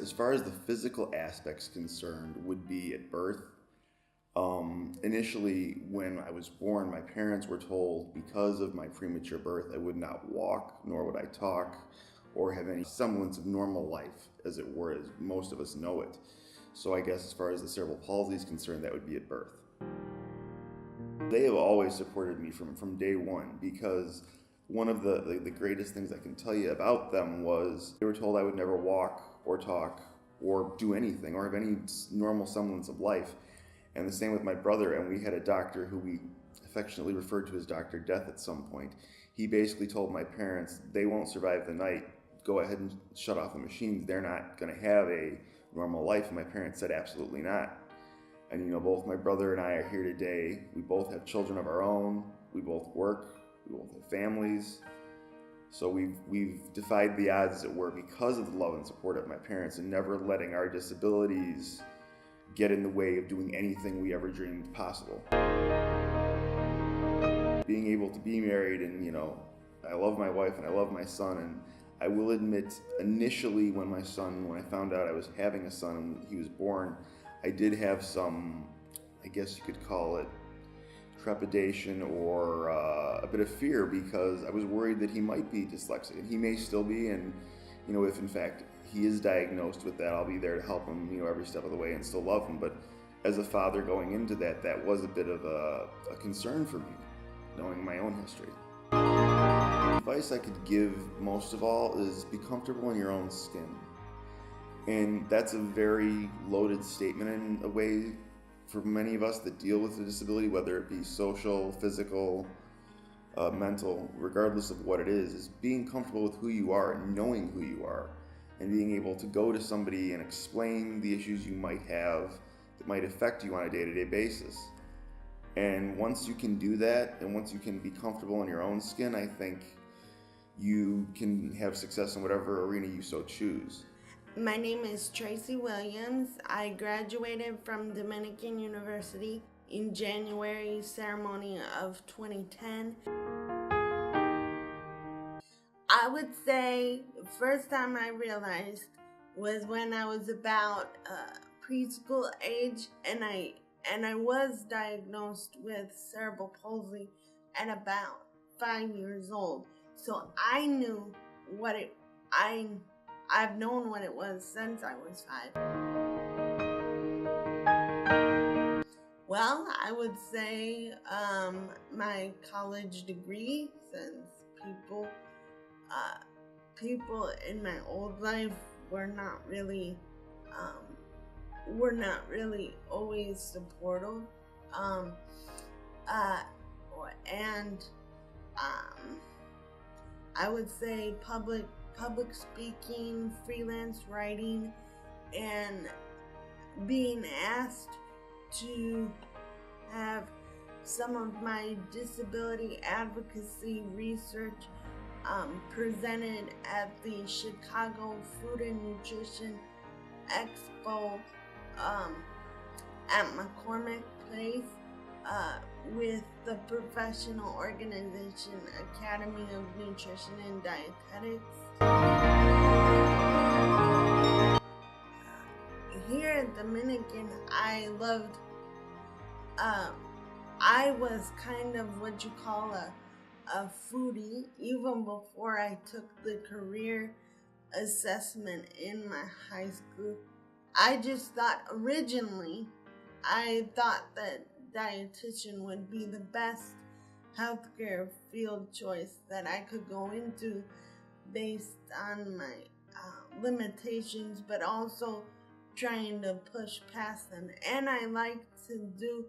As far as the physical aspects concerned, would be at birth. Initially, when I was born, my parents were told because of my premature birth, I would not walk, nor would I talk, or have any semblance of normal life, as it were, as most of us know it. So I guess as far as the cerebral palsy is concerned, that would be at birth. They have always supported me from day one, because one of the greatest things I can tell you about them was they were told I would never walk or talk or do anything or have any normal semblance of life. And the same with my brother, and we had a doctor who we affectionately referred to as Dr. Death at some point. He basically told my parents, they won't survive the night, go ahead and shut off the machines, they're not going to have a normal life. And my parents said absolutely not. And both my brother and I are here today. We both have children of our own, we both work, we both have families. So we've defied the odds, as it were, because of the love and support of my parents, and never letting our disabilities get in the way of doing anything we ever dreamed possible. Being able to be married, and I love my wife and I love my son, and I will admit, initially when I found out I was having a son and he was born, I did have some, I guess you could call it, trepidation or a bit of fear, because I was worried that he might be dyslexic, and he may still be, and if in fact he is diagnosed with that, I'll be there to help him, every step of the way and still love him. But as a father going into that was a bit of a concern for me, knowing my own history. The advice I could give most of all is be comfortable in your own skin. And that's a very loaded statement in a way for many of us that deal with a disability, whether it be social, physical, mental, regardless of what it is being comfortable with who you are and knowing who you are, and being able to go to somebody and explain the issues you might have that might affect you on a day-to-day basis. And once you can do that, and once you can be comfortable in your own skin, I think you can have success in whatever arena you so choose. My name is Tracy Williams. I graduated from Dominican University in January ceremony of 2010. I would say the first time I realized was when I was about preschool age, and I was diagnosed with cerebral palsy at about 5 years old. So I knew I've known what it was since I was 5. Well, I would say my college degree, since people in my old life were not really always supportive, and I would say public speaking, freelance writing, and being asked to have some of my disability advocacy research presented at the Chicago Food and Nutrition Expo at McCormick Place with the professional organization Academy of Nutrition and Dietetics. Here at Dominican, I was kind of what you call a foodie even before I took the career assessment in my high school. I just thought that dietitian would be the best healthcare field choice that I could go into based on my limitations, but also trying to push past them. And I like to do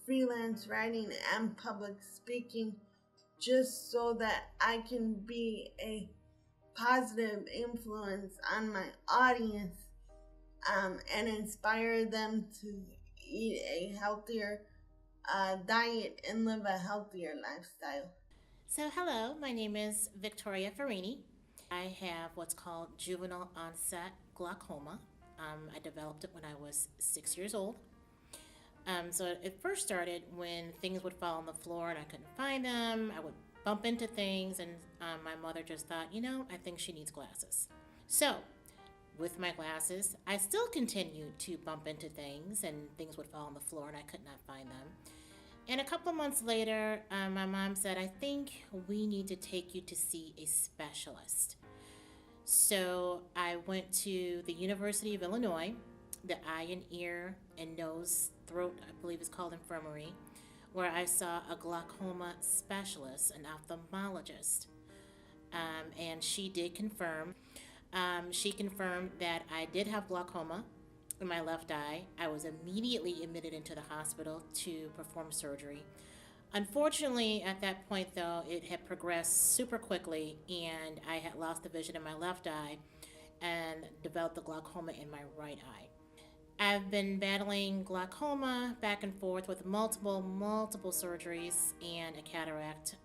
freelance writing and public speaking just so that I can be a positive influence on my audience and inspire them to eat a healthier diet and live a healthier lifestyle. So hello, my name is Victoria Ferrarini. I have what's called juvenile onset glaucoma. I developed it when I was 6 years old. So it first started when things would fall on the floor and I couldn't find them. I would bump into things, and my mother just thought, I think she needs glasses. So with my glasses. I still continued to bump into things, and things would fall on the floor, and I could not find them. And a couple of months later, my mom said, I think we need to take you to see a specialist. So I went to the University of Illinois, the eye and ear and nose, throat, I believe it's called infirmary, where I saw a glaucoma specialist, an ophthalmologist. And she did confirm. She confirmed that I did have glaucoma in my left eye. I was immediately admitted into the hospital to perform surgery. Unfortunately, at that point, though, it had progressed super quickly, and I had lost the vision in my left eye and developed the glaucoma in my right eye. I've been battling glaucoma back and forth with multiple surgeries and a cataract.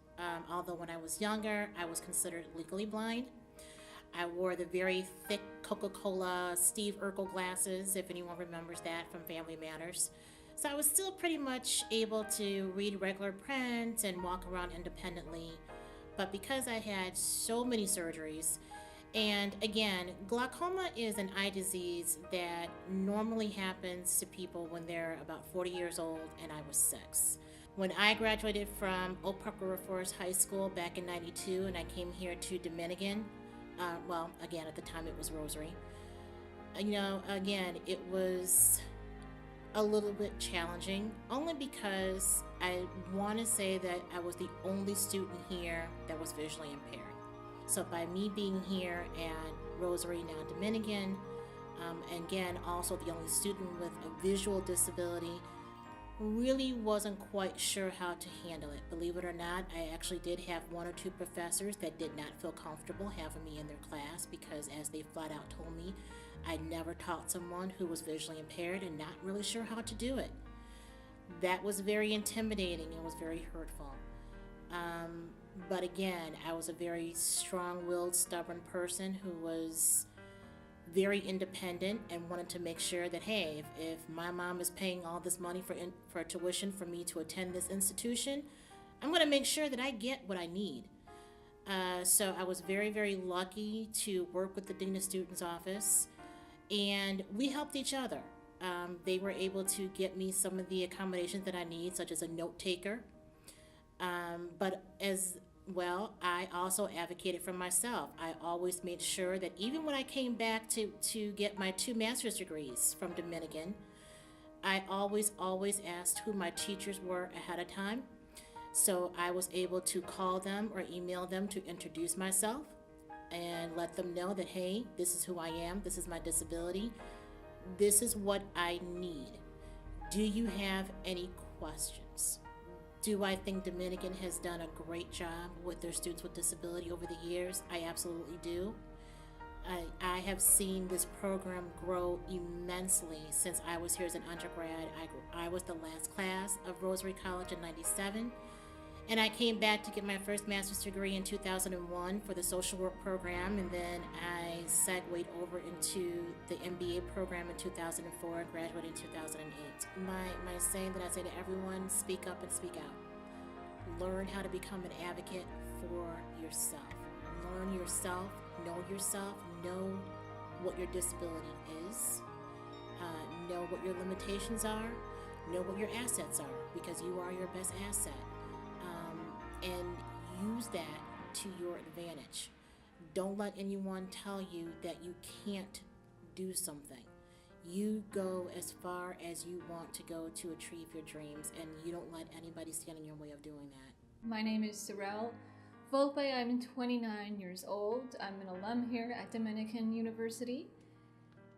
Although when I was younger, I was considered legally blind. I wore the very thick Coca-Cola Steve Urkel glasses, if anyone remembers that from Family Matters. So I was still pretty much able to read regular print and walk around independently. But because I had so many surgeries, and again, glaucoma is an eye disease that normally happens to people when they're about 40 years old, and I was 6. When I graduated from Oak Park River Forest High School back in '92, and I came here to Dominican, again, at the time it was Rosary, again, it was a little bit challenging, only because I want to say that I was the only student here that was visually impaired. So by me being here at Rosary, now Dominican, and again, also the only student with a visual disability, really wasn't quite sure how to handle it. Believe it or not, I actually did have 1 or 2 professors that did not feel comfortable having me in their class because, as they flat out told me, I never taught someone who was visually impaired and not really sure how to do it. That was very intimidating and was very hurtful. But again, I was a very strong-willed, stubborn person who was very independent and wanted to make sure that, hey, if my mom is paying all this money for tuition for me to attend this institution, I'm going to make sure that I get what I need. So I was very, very lucky to work with the Dean of Students office, and we helped each other. They were able to get me some of the accommodations that I need, such as a note taker. But as well, I also advocated for myself. I always made sure that even when I came back to get my 2 master's degrees from Dominican, I always asked who my teachers were ahead of time. So I was able to call them or email them to introduce myself and let them know that, hey, this is who I am, this is my disability, this is what I need. Do you have any questions? Do I think Dominican has done a great job with their students with disability over the years? I absolutely do. I have seen this program grow immensely since I was here as an undergrad. I was the last class of Rosary College in '97, and I came back to get my first master's degree in 2001 for the social work program, and then I segued over into the MBA program in 2004 and graduated in 2008. My saying that I say to everyone, speak up and speak out. Learn how to become an advocate for yourself. Learn yourself, know what your disability is, know what your limitations are, know what your assets are, because you are your best asset. And use that to your advantage. Don't let anyone tell you that you can't do something. You go as far as you want to go to achieve your dreams, and you don't let anybody stand in your way of doing that. My name is Sorel. Volpe, I'm 29 years old. I'm an alum here at Dominican University.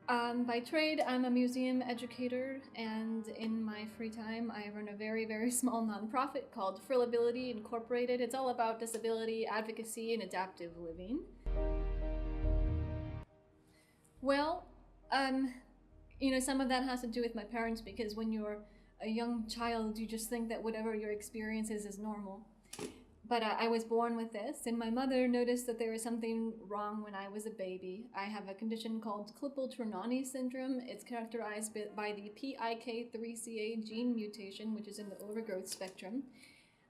By trade, I'm a museum educator, and in my free time, I run a very, very small nonprofit called Frillability Incorporated. It's all about disability advocacy and adaptive living. Well, some of that has to do with my parents, because when you're a young child, you just think that whatever your experience is normal. But I was born with this, and my mother noticed that there was something wrong when I was a baby. I have a condition called Klippel-Trenaunay syndrome. It's characterized by the PIK3CA gene mutation, which is in the overgrowth spectrum.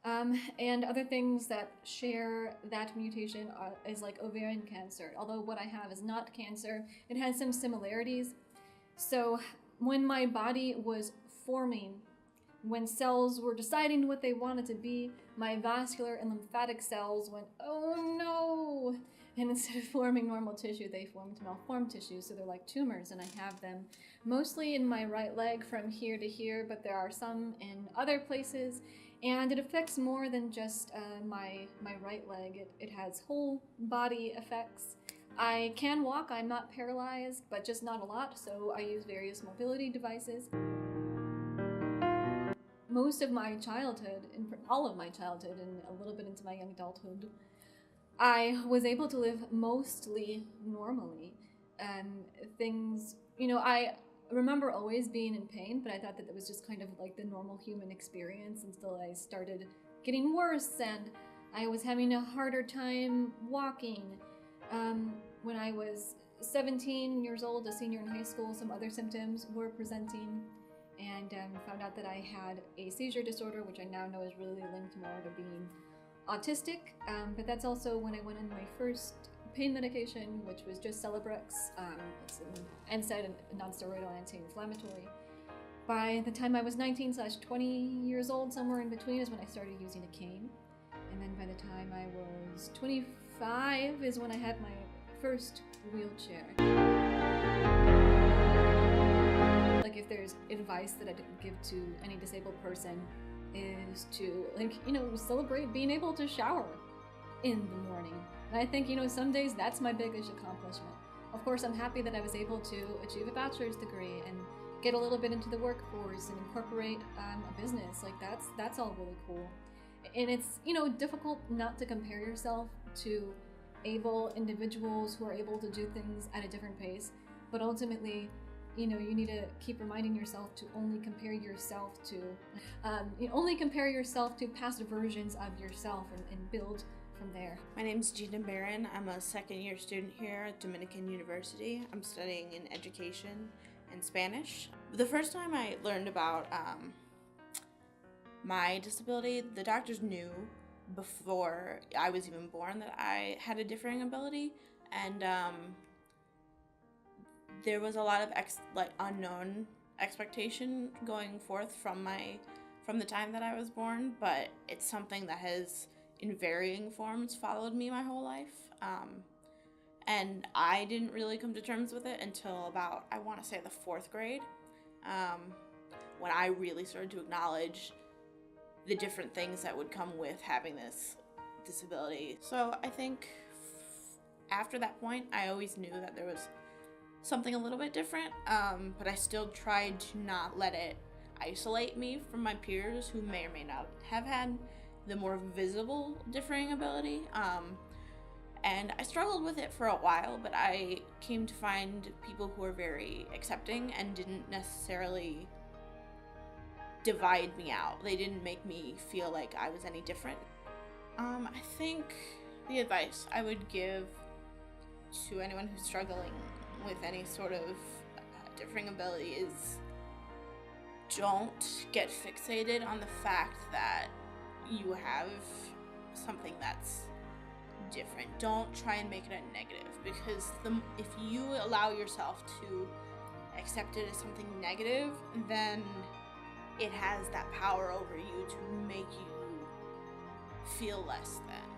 And other things that share that mutation is like ovarian cancer. Although what I have is not cancer, it has some similarities. So when my body was forming, when cells were deciding what they wanted to be, my vascular and lymphatic cells went, oh no! And instead of forming normal tissue, they formed malformed tissue, so they're like tumors, and I have them mostly in my right leg from here to here, but there are some in other places, and it affects more than just my right leg. It has whole body effects. I can walk, I'm not paralyzed, but just not a lot, so I use various mobility devices. Most of my childhood, all of my childhood, and a little bit into my young adulthood, I was able to live mostly normally. Things, I remember always being in pain, but I thought that it was just kind of like the normal human experience until I started getting worse, and I was having a harder time walking. When I was 17 years old, a senior in high school, some other symptoms were presenting, and found out that I had a seizure disorder, which I now know is really linked more to being autistic, but that's also when I went on my first pain medication, which was just Celebrex. It's an NSAID, a non-steroidal anti-inflammatory. By the time I was 19/20 years old, somewhere in between, is when I started using a cane. And then by the time I was 25 is when I had my first wheelchair. Like, if there's advice that I didn't give to any disabled person, is to, celebrate being able to shower in the morning. And I think, some days that's my biggest accomplishment. Of course, I'm happy that I was able to achieve a bachelor's degree and get a little bit into the workforce and incorporate a business. Like, that's all really cool. And it's, difficult not to compare yourself to able individuals who are able to do things at a different pace, but ultimately, you need to keep reminding yourself to only compare yourself to past versions of yourself and build from there. My name's Gina Baran. I'm a second-year student here at Dominican University. I'm studying in education and Spanish. The first time I learned about my disability, the doctors knew before I was even born that I had a differing ability, and there was a lot of unknown expectation going forth from the time that I was born, but it's something that has, in varying forms, followed me my whole life. And I didn't really come to terms with it until about, I want to say, the 4th grade, when I really started to acknowledge the different things that would come with having this disability. So I think after that point, I always knew that there was something a little bit different, but I still tried to not let it isolate me from my peers who may or may not have had the more visible differing ability. And I struggled with it for a while, but I came to find people who were very accepting and didn't necessarily divide me out. They didn't make me feel like I was any different. I think the advice I would give to anyone who's struggling with any sort of differing ability is, don't get fixated on the fact that you have something that's different. Don't try and make it a negative, because if you allow yourself to accept it as something negative, then it has that power over you to make you feel less than.